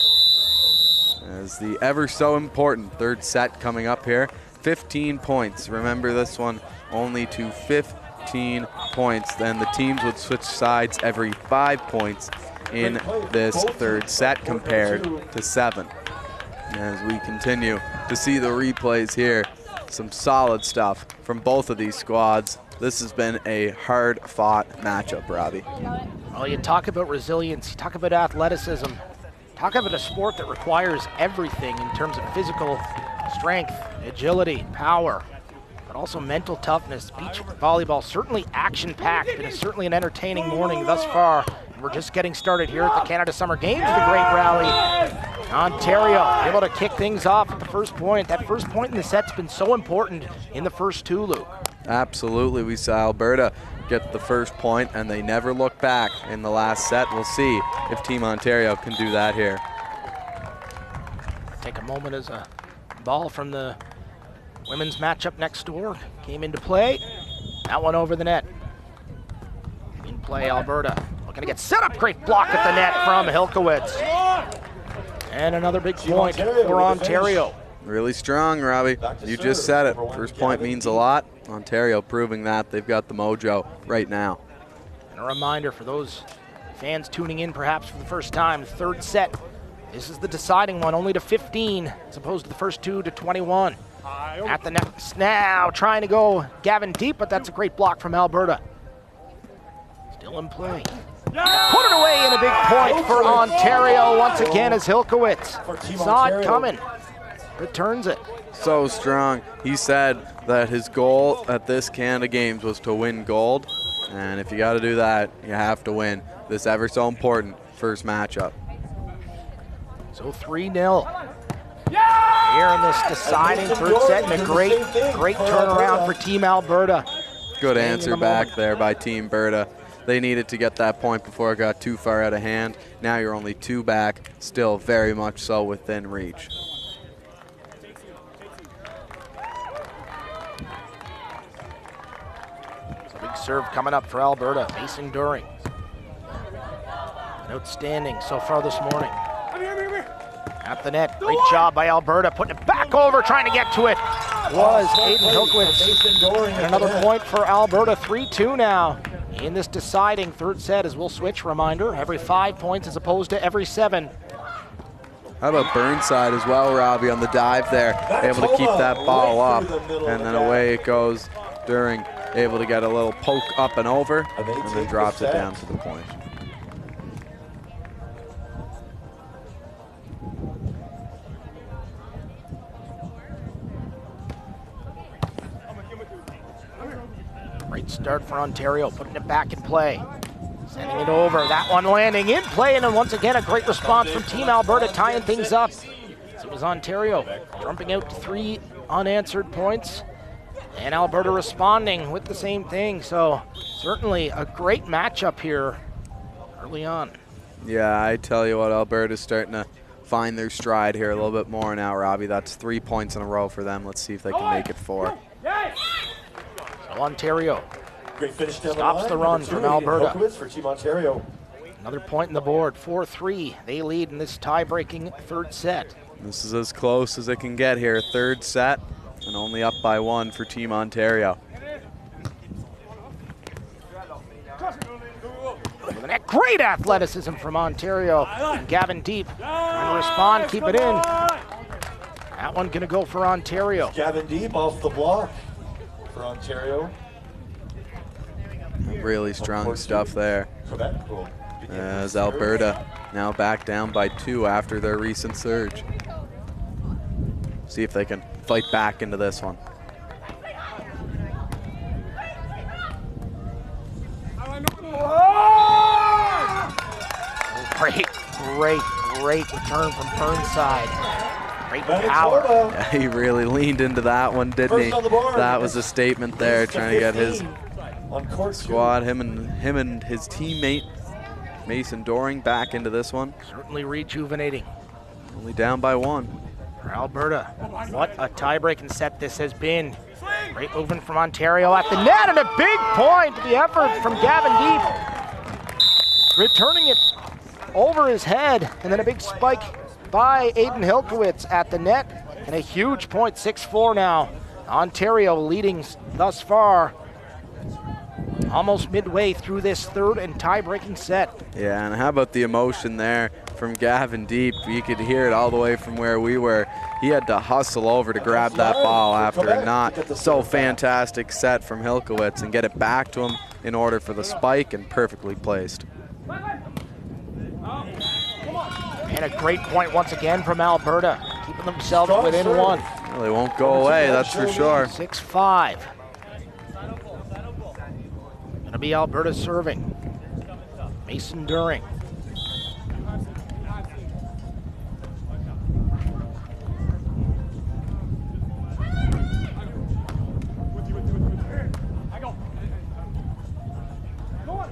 As the ever so important third set coming up here, 15 points. Remember this one only to 15 points. Then the teams would switch sides every 5 points. in this third set compared to 7. As we continue to see the replays here, some solid stuff from both of these squads. This has been a hard-fought matchup, Robbie. Well, you talk about resilience, you talk about athleticism, talk about a sport that requires everything in terms of physical strength, agility, power, but also mental toughness. Beach volleyball, certainly action-packed, and it's certainly an entertaining morning thus far. We're just getting started here at the Canada Summer Games with a great rally. Ontario able to kick things off at the first point. That first point in the set's been so important in the first 2, Luke. Absolutely. We saw Alberta get the first point, and they never look back in the last set. We'll see if Team Ontario can do that here. Take a moment as a ball from the women's matchup next door came into play. That one over the net. In play, Alberta. Looking to get set up. Great block at the net from Hilkowitz. And another big point for Ontario. Really strong, Robbie. You just said it. First point means a lot. Ontario proving that. They've got the mojo right now. And a reminder for those fans tuning in perhaps for the first time, third set. This is the deciding one, only to 15, as opposed to the first 2 to 21. At the net now, trying to go Gavin deep, but that's a great block from Alberta. Still in play. Put it away in a big point for Ontario once again as Hilkowitz saw it coming. Returns it. So strong. He said that his goal at this Canada Games was to win gold, and if you got to do that, you have to win this ever so important first matchup. So 3-0 here in this deciding third set, and a great turnaround for Team Alberta. Good answer back there by Team Berta. They needed to get that point before it got too far out of hand. Now you're only 2 back, still very much so within reach. Big serve coming up for Alberta. Mason During. Outstanding so far this morning. At the net. Great job by Alberta. Putting it back over, trying to get to it. Was Aiden Hilkowitz. And another point for Alberta. 3-2 now in this deciding third set as we'll switch. Reminder, every 5 points as opposed to every 7. How about Burnside as well, Robbie, on the dive there. Able to keep that ball up. And then away it goes. During able to get a little poke up and over, and then drops it down to the point. Great start for Ontario, putting it back in play. Sending it over, that one landing in play, and then once again a great response from Team Alberta, tying things up. So it was Ontario jumping out to 3 unanswered points. And Alberta responding with the same thing. So certainly a great matchup here early on. Yeah, I tell you what, Alberta's starting to find their stride here a little bit more now, Robbie. That's 3 points in a row for them. Let's see if they can make it 4. So Ontario Great finish down stops the run from Alberta. For Team Ontario. Another point in the board, 4-3. They lead in this tie-breaking third set. This is as close as it can get here. Third set. And only up by 1 for Team Ontario. Great athleticism from Ontario. And Gavin Deep trying to respond, keep it in. That one going to go for Ontario. Gavin Deep off the block for Ontario. Really strong stuff there. As Alberta now back down by 2 after their recent surge. See if they can fight back into this one. Great return from Burnside. Great power. Yeah, he really leaned into that one, didn't he? That was a statement there, trying to get his squad, him and his teammate Mason Doring back into this one. Certainly rejuvenating. Only down by 1. For Alberta, what a tie-breaking set this has been. Great movement from Ontario at the net, and a big point. The effort from Gavin Deep. Returning it over his head, and then a big spike by Aiden Hilkowitz at the net, and a huge point, 6-4 now. Ontario leading thus far. almost midway through this third and tie-breaking set. Yeah, and how about the emotion there from Gavin Deep? You could hear it all the way from where we were. He had to hustle over to grab that ball after a not so fantastic set from Hilkowitz and get it back to him in order for the spike, and perfectly placed. And a great point once again from Alberta, keeping themselves within one. Well, they won't go away, that's for sure. 6-5. Gonna be Alberta serving. Mason During.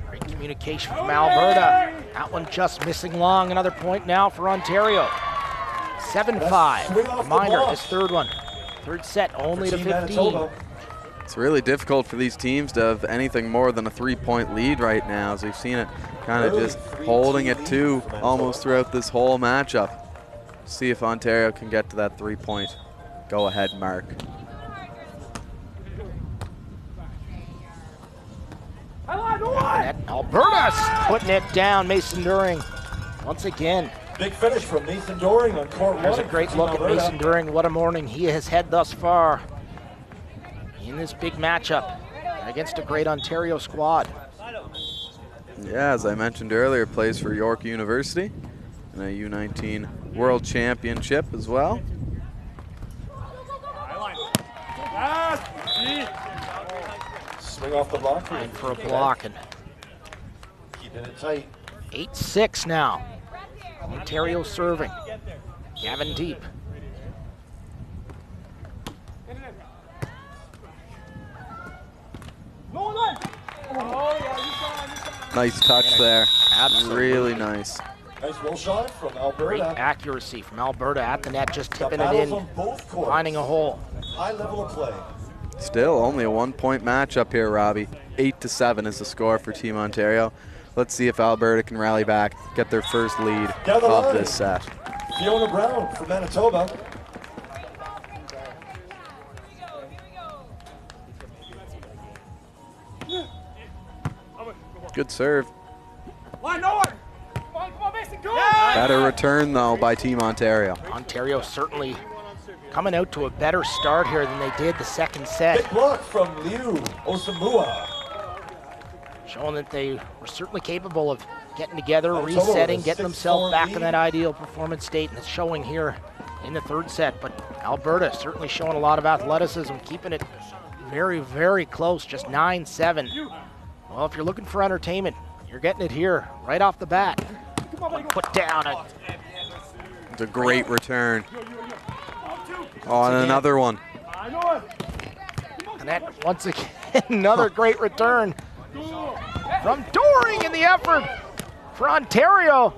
Great communication from Alberta. That one just missing long. Another point now for Ontario. 7-5. Reminder, this third one. Third set only to 15. It's really difficult for these teams to have anything more than a 3-point lead right now, as we've seen it kind of just holding it to almost throughout this whole matchup. See if Ontario can get to that 3-point go-ahead mark. Alberta's putting it down. Mason During once again. Big finish from Mason During on court one. There's a great look at Mason During. What a morning he has had thus far in this big matchup against a great Ontario squad. Yeah, as I mentioned earlier, plays for York University in a U19 World Championship as well. Swing off the block. And for a block. And keeping it tight. 8-6 now. Ontario serving. Gavin Deep. Nice touch there. Absolutely. Really nice. Nice roll shot from Alberta. Great accuracy from Alberta at the net, just tipping it in, finding a hole. High level of play. Still only a 1-point matchup here, Robbie. 8-7 is the score for Team Ontario. Let's see if Alberta can rally back, get their first lead of this set. Fiona Brown from Manitoba. Good serve. Line, no one. Come on, Mason, go! Better return, though, by Team Ontario. Ontario certainly coming out to a better start here than they did the second set. Big block from Liu Osamua. Showing that they were certainly capable of getting together, resetting, getting themselves back in that ideal performance state, and it's showing here in the third set. But Alberta certainly showing a lot of athleticism, keeping it very, very close, just 9-7. Well, if you're looking for entertainment, you're getting it here right off the bat. Put down. It's a great return. Oh, and another one. And that, once again, another great return from Doring in the effort for Ontario.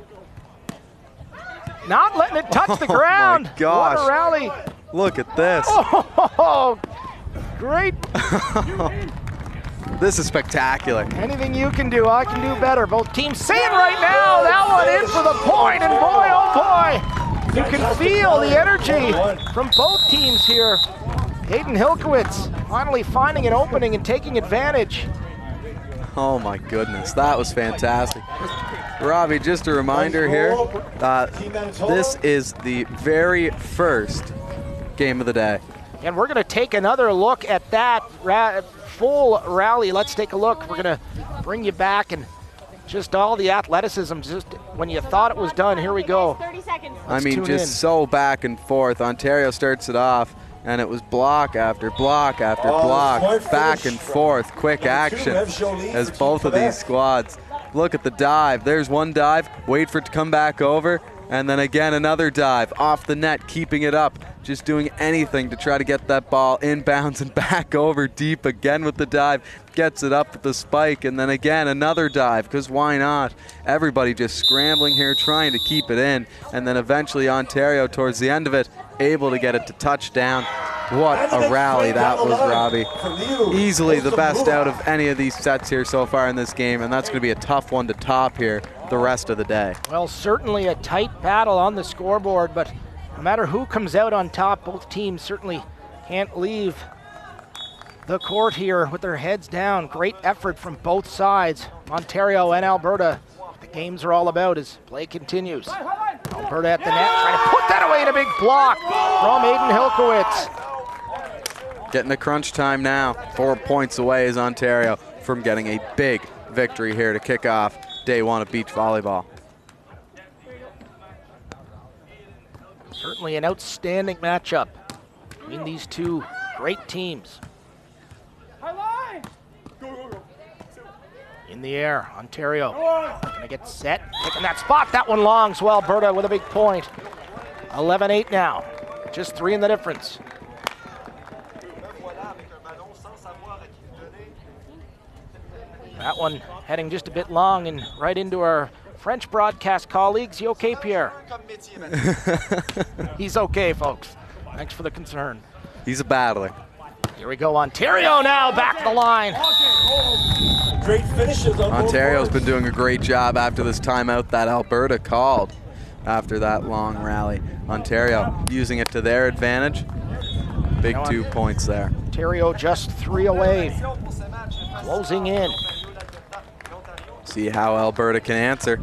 Not letting it touch the ground. Oh my gosh. What a rally. Look at this. Oh, great. This is spectacular. Anything you can do, I can do better. Both teams saying right now, that one in for the point, and boy, oh boy, you can feel the energy from both teams here. Hayden Hilkowitz finally finding an opening and taking advantage. Oh my goodness, that was fantastic. Robbie, just a reminder here, this is the very first game of the day. And we're gonna take another look at that full rally. Let's take a look. We're gonna bring you back and just all the athleticism, just when you thought it was done, here we go. 30 seconds. I mean, just so back and forth. Ontario starts it off, and it was block after block after block, back and forth, quick action as both of these squads. Look at the dive. There's one dive, wait for it to come back over, and then again another dive off the net, keeping it up, just doing anything to try to get that ball inbounds and back over deep again with the dive, gets it up with the spike, and then again another dive, because why not? Everybody just scrambling here, trying to keep it in, and then eventually Ontario towards the end of it, able to get it to touchdown. What a rally that was, Robbie. Easily the best out of any of these sets here so far in this game, and that's going to be a tough one to top here the rest of the day. Well, certainly a tight battle on the scoreboard, but no matter who comes out on top, both teams certainly can't leave the court here with their heads down. Great effort from both sides, Ontario and Alberta. The games are all about as play continues. Alberta at the net, trying to put that away in a big block from Aiden Hilkowitz. Getting to crunch time now. 4 points away is Ontario from getting a big victory here to kick off day one of beach volleyball. Certainly an outstanding matchup between these two great teams. In the air, Ontario gonna get set, picking that spot. That one long, so Alberta with a big point. 11-8 now, just 3 in the difference. That one heading just a bit long and right into our French broadcast colleagues. You okay, Pierre? He's okay, folks. Thanks for the concern. He's a battler. Here we go, Ontario now back to the line. Great finishes on Ontario's been doing a great job after this timeout that Alberta called after that long rally. Ontario using it to their advantage. Big 2 points there. Ontario just 3 away. Closing in. See how Alberta can answer.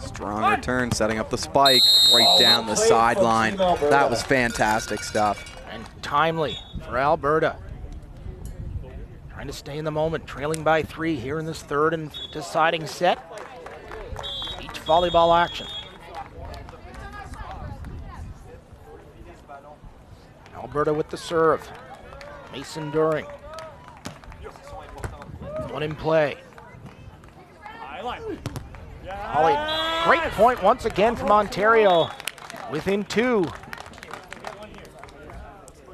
Strong return, setting up the spike right down the sideline. That was fantastic stuff. And timely for Alberta. Trying to stay in the moment, trailing by 3 here in this third and deciding set. Beach volleyball action. Alberta with the serve. Mason During. One in play. Holly, great point once again from Ontario. Within 2.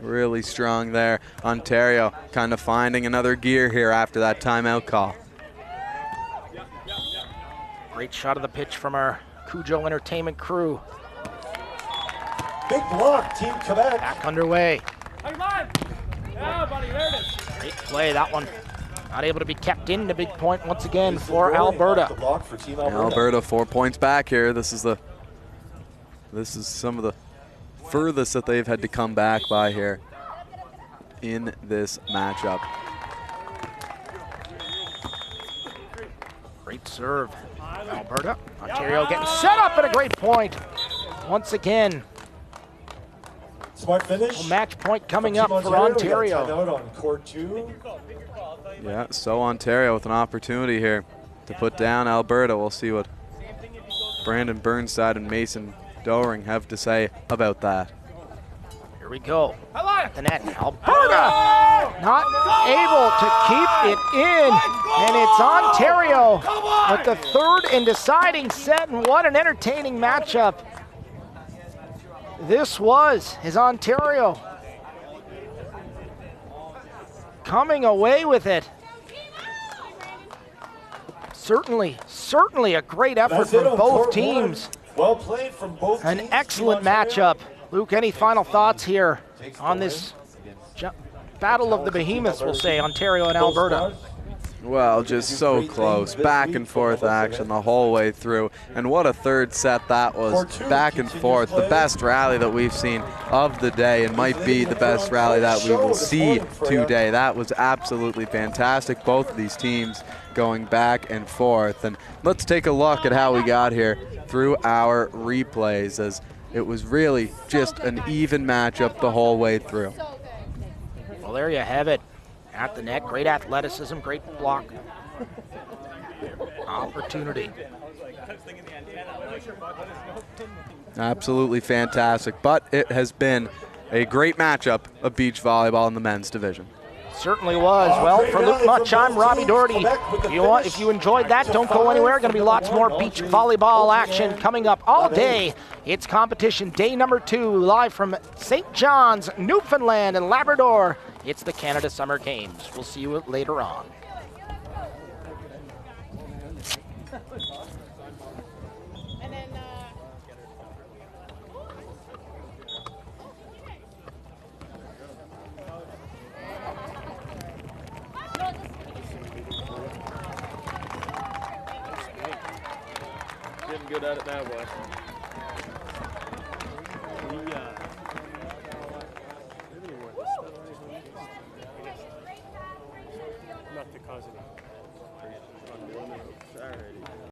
Really strong there. Ontario kind of finding another gear here after that timeout call. Great shot of the pitch from our Cujo Entertainment crew. Big block, Team Quebec. Back underway. Yeah, buddy, there it is. Great play, that one. Not able to be kept in. A big point once again for Alberta. Alberta 4 points back here. This is some of the furthest that they've had to come back by here in this matchup. Great serve, Alberta. Ontario getting set up at a great point. Once again. Smart finish. Match point coming up for Ontario. Out on court 2. Yeah, so Ontario with an opportunity here to put down Alberta. We'll see what Brandon Burnside and Mason Doering have to say about that. Here we go. At the net, Alberta not able to keep it in, and it's Ontario with the third and deciding set, and what an entertaining matchup this was, as Ontario coming away with it. Certainly a great effort from both teams. Well played from both teams. An excellent matchup. Luke, any final thoughts here on this battle of the behemoths, we'll say, Ontario and Alberta? Well, just so close. Back and forth action the whole way through. And what a third set that was. Back and forth. The best rally that we've seen of the day, and might be the best rally that we will see today. That was absolutely fantastic. Both of these teams going back and forth. And let's take a look at how we got here through our replays, as it was really just an even matchup the whole way through. Well, there you have it. At the net, great athleticism, great block. Opportunity. Absolutely fantastic, but it has been a great matchup of beach volleyball in the men's division. Certainly was. Well, for Luke Much, I'm Robbie Doherty. If you enjoyed that, don't go anywhere. Going to be lots more beach volleyball action coming up all day. It's competition day number 2, live from St. John's, Newfoundland and Labrador. It's the Canada Summer Games. We'll see you later on. Getting good at it now, boy.